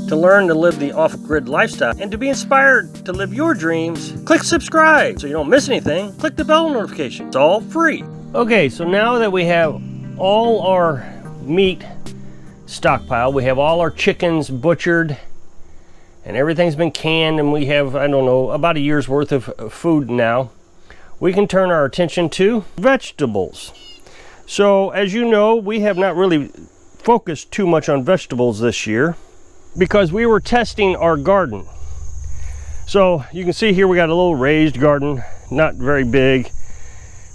To learn to live the off-grid lifestyle and to be inspired to live your dreams, click subscribe so you don't miss anything. Click the bell notification. It's all free. Okay, so now that we have all our meat stockpile, we have all our chickens butchered and everything's been canned, and we have, I don't know, about a year's worth of food now, we can turn our attention to vegetables. So as you know, we have not really focused too much on vegetables this year because we were testing our garden. So you can see here we got a little raised garden, not very big.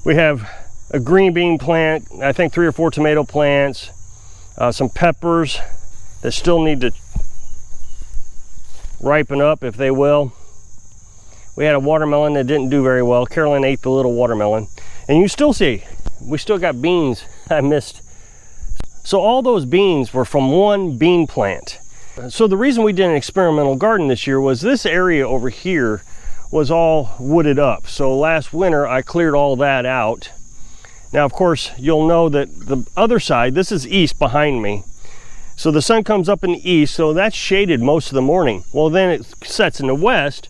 We have a green bean plant, I think 3 or 4 tomato plants, some peppers that still need to ripen up, if they will. We had a watermelon that didn't do very well. Carolyn ate the little watermelon. And you still see, we still got beans I missed. So all those beans were from one bean plant. So the reason we did an experimental garden this year was this area over here was all wooded up. So last winter I cleared all that out. Now of course you'll know that the other side, this is east behind me. So the sun comes up in the east, so that's shaded most of the morning. Well, then it sets in the west,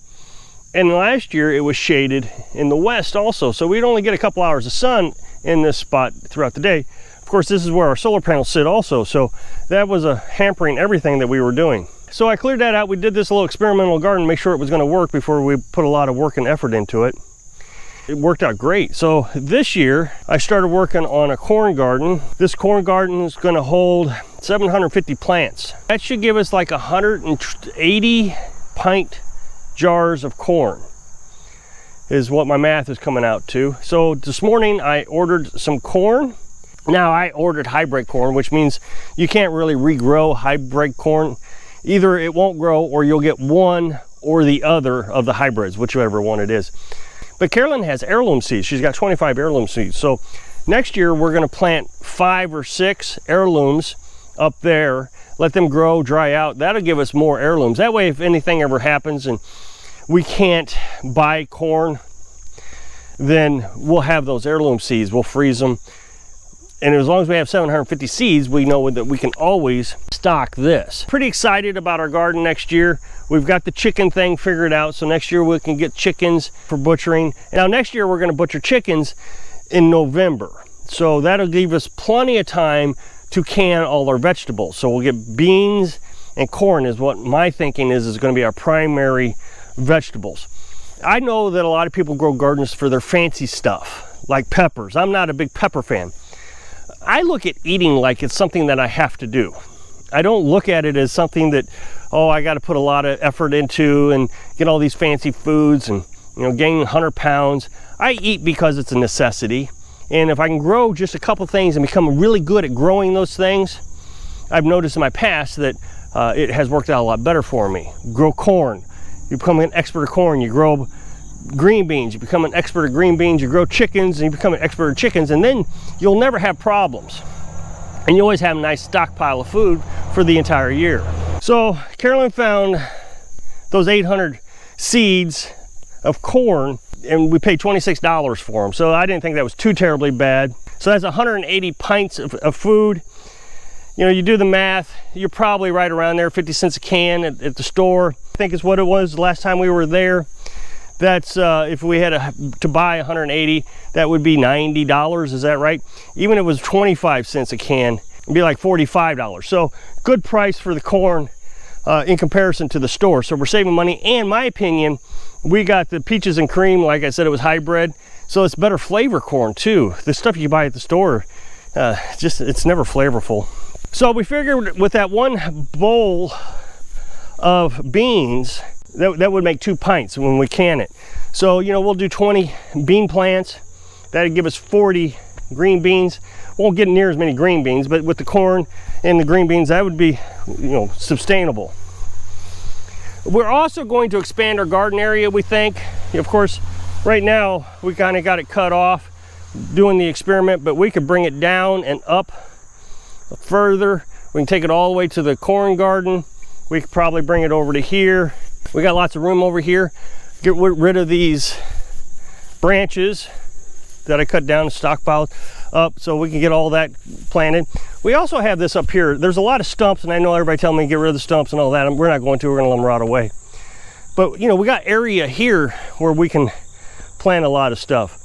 and last year it was shaded in the west also. So we'd only get a couple hours of sun in this spot throughout the day. Of course, this is where our solar panels sit also, so that was hampering everything that we were doing. So I cleared that out. We did this little experimental garden, make sure it was going to work before we put a lot of work and effort into it. It worked out great. So this year I started working on a corn garden. This corn garden is going to hold 750 plants. That should give us like 180 pint jars of corn is what my math is coming out to. So this morning I ordered some corn. Now I ordered hybrid corn, which means you can't really regrow hybrid corn. Either it won't grow or you'll get one or the other of the hybrids, whichever one it is. But Carolyn has heirloom seeds. She's got 25 heirloom seeds. So next year we're going to plant 5 or 6 heirlooms up there, let them grow, dry out. That'll give us more heirlooms. That way, if anything ever happens and we can't buy corn, then we'll have those heirloom seeds. We'll freeze them. And as long as we have 750 seeds, we know that we can always stock this. Pretty excited about our garden next year. We've got the chicken thing figured out, so next year we can get chickens for butchering. Now next year we're going to butcher chickens in November. So that'll give us plenty of time to can all our vegetables. So we'll get beans and corn is what my thinking is going to be our primary vegetables. I know that a lot of people grow gardens for their fancy stuff, like peppers. I'm not a big pepper fan. I look at eating like it's something that I have to do. I don't look at it as something that, oh, I got to put a lot of effort into and get all these fancy foods and, you know, gain 100 pounds. I eat because it's a necessity. And if I can grow just a couple things and become really good at growing those things, I've noticed in my past that it has worked out a lot better for me. Grow corn. You become an expert at corn. You grow green beans, you become an expert at green beans. You grow chickens and you become an expert at chickens, and then you'll never have problems. And you always have a nice stockpile of food for the entire year. So Carolyn found those 800 seeds of corn, and we paid $26 for them. So I didn't think that was too terribly bad. So that's 180 pints of food. You know, you do the math, you're probably right around there, 50 cents a can at the store. I think is what it was the last time we were there. That's if we had to buy 180, that would be $90, is that right? Even if it was 25 cents a can, it'd be like $45. So good price for the corn in comparison to the store. So we're saving money, and in my opinion, we got the peaches and cream, like I said, it was hybrid, so it's better flavor corn too. The stuff you buy at the store, it's never flavorful. So we figured with that one bowl of beans, that would make 2 pints when we can it. So, you know, we'll do 20 bean plants. That'd give us 40 green beans. Won't get near as many green beans, but with the corn and the green beans, that would be, you know, sustainable. We're also going to expand our garden area, we think. Of course, right now, we kind of got it cut off doing the experiment, but we could bring it down and up further. We can take it all the way to the corn garden. We could probably bring it over to here. We got lots of room over here. Get rid of these branches that I cut down and stockpiled. up so we can get all that planted. We also have this up here. There's a lot of stumps, and I know everybody telling me to get rid of the stumps and all that. We're not going to. We're going to let them rot away. But you know, we got area here where we can plant a lot of stuff.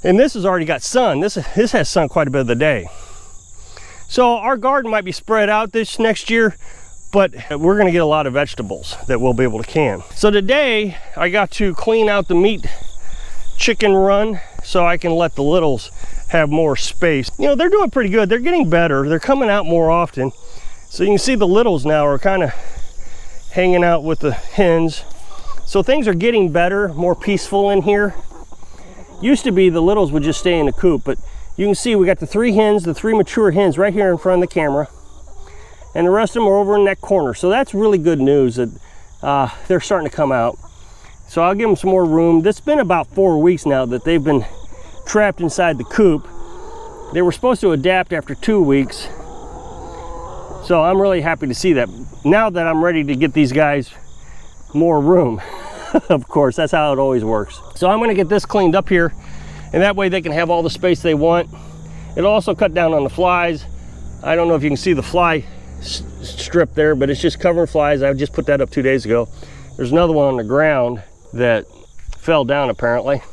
And this has already got sun. This has sun quite a bit of the day. So our garden might be spread out this next year, but we're going to get a lot of vegetables that we'll be able to can. So today I got to clean out the meat chicken run so I can let the littles have more space. You know, they're doing pretty good. They're getting better. They're coming out more often. So you can see the littles now are kind of hanging out with the hens. So things are getting better, more peaceful in here. Used to be the littles would just stay in the coop, but you can see we got the 3 hens, the 3 mature hens right here in front of the camera, and the rest of them are over in that corner. So that's really good news that they're starting to come out. So I'll give them some more room. It's been about 4 weeks now that they've been trapped inside the coop. They were supposed to adapt after 2 weeks. So I'm really happy to see that. Now that I'm ready to get these guys more room, of course, that's how it always works. So I'm gonna get this cleaned up here, and that way they can have all the space they want. It'll also cut down on the flies. I don't know if you can see the fly strip there, but it's just covering flies. I just put that up 2 days ago. There's another one on the ground that fell down apparently.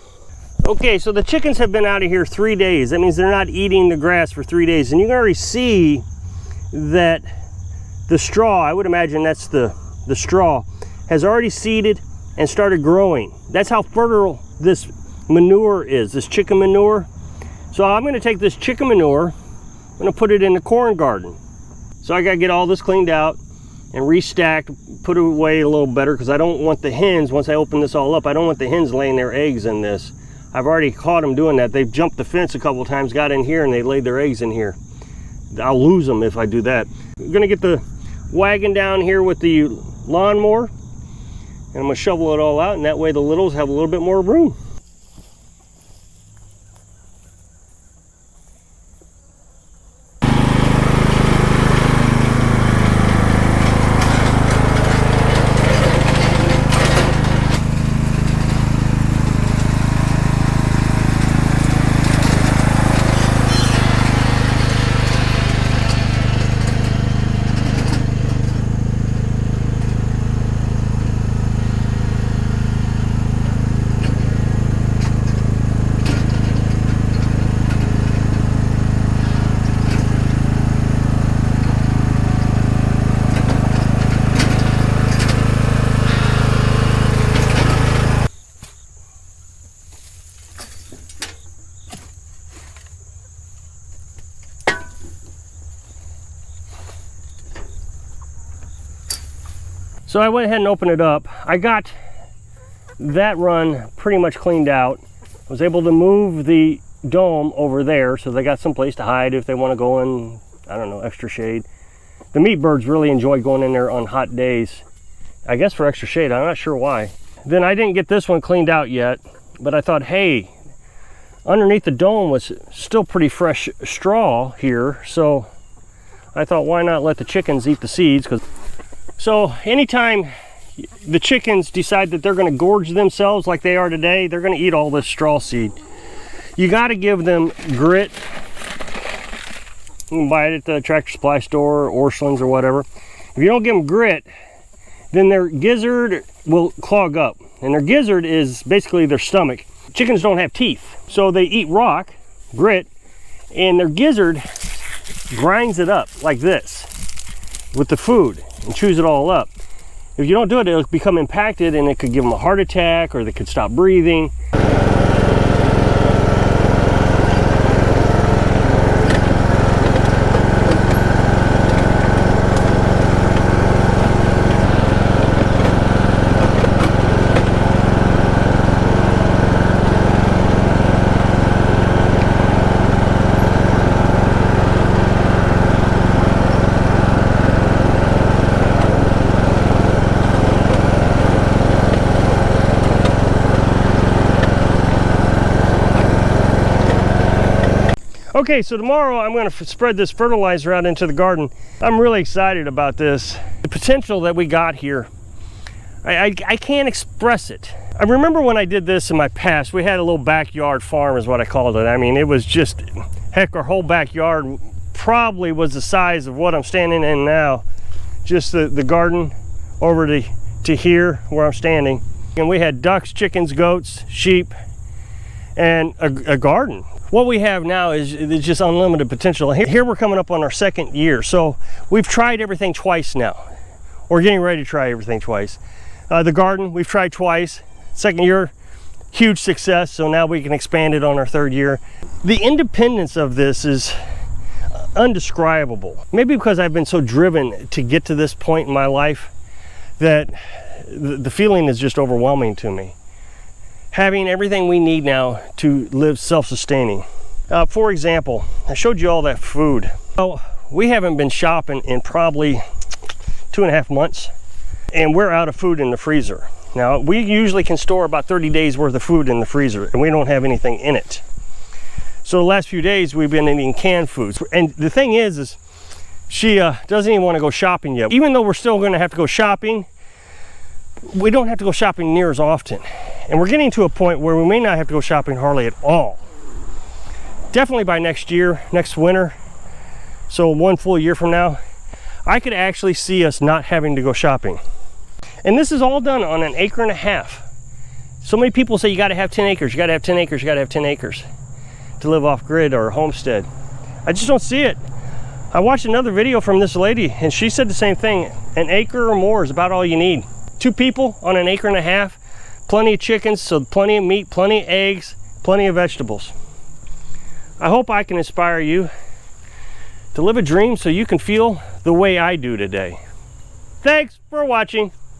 Okay, so the chickens have been out of here 3 days. That means they're not eating the grass for 3 days. And you can already see that the straw, I would imagine that's the straw, has already seeded and started growing. That's how fertile this manure is, this chicken manure. So I'm gonna take this chicken manure, I'm gonna put it in the corn garden. So I gotta get all this cleaned out and restacked, put it away a little better, because I don't want the hens, once I open this all up, I don't want the hens laying their eggs in this. I've already caught them doing that. They've jumped the fence a couple of times, got in here, and they laid their eggs in here. I'll lose them if I do that. I'm gonna get the wagon down here with the lawnmower, and I'm gonna shovel it all out, and that way the littles have a little bit more room. So I went ahead and opened it up. I got that run pretty much cleaned out. I was able to move the dome over there so they got some place to hide if they want to go in, I don't know, extra shade. The meat birds really enjoy going in there on hot days. I guess for extra shade, I'm not sure why. Then I didn't get this one cleaned out yet, but I thought, hey, underneath the dome was still pretty fresh straw here, so I thought, why not let the chickens eat the seeds? So anytime the chickens decide that they're going to gorge themselves like they are today, they're going to eat all this straw seed. You got to give them grit. You can buy it at the tractor supply store or Orscheln's or whatever. If you don't give them grit, then their gizzard will clog up. And their gizzard is basically their stomach. Chickens don't have teeth, so they eat rock, grit, and their gizzard grinds it up like this with the food and chews it all up. If you don't do it, it'll become impacted and it could give them a heart attack, or they could stop breathing. Okay, so tomorrow I'm going to spread this fertilizer out into the garden. I'm really excited about this. The potential that we got here, I can't express it. I remember when I did this in my past, we had a little backyard farm is what I called it. I mean, it was just Heck, our whole backyard probably was the size of what I'm standing in now. Just the garden over to here where I'm standing. And we had ducks, chickens, goats, sheep, and a garden. What we have now is just unlimited potential. Here we're coming up on our 2nd year. So we've tried everything twice now. We're getting ready to try everything twice. The garden, we've tried twice. 2nd year, huge success. So now we can expand it on our 3rd year. The independence of this is undescribable. Maybe because I've been so driven to get to this point in my life that the feeling is just overwhelming to me. Having everything we need now to live self-sustaining. For example, I showed you all that food. Well, we haven't been shopping in probably 2.5 months, and we're out of food in the freezer. Now, we usually can store about 30 days worth of food in the freezer, and we don't have anything in it. So the last few days we've been eating canned foods. And the thing is she doesn't even want to go shopping yet. Even though we're still going to have to go shopping, we don't have to go shopping near as often. And we're getting to a point where we may not have to go shopping hardly at all. Definitely by next year, next winter, so 1 full year from now, I could actually see us not having to go shopping. And this is all done on 1.5 acres. So many people say you got to have 10 acres, you got to have 10 acres, you got to have 10 acres to live off grid or a homestead. I just don't see it. I watched another video from this lady and she said the same thing. 1 acre or more is about all you need. 2 people on 1.5 acres, plenty of chickens, so plenty of meat, plenty of eggs, plenty of vegetables. I hope I can inspire you to live a dream so you can feel the way I do today. Thanks for watching.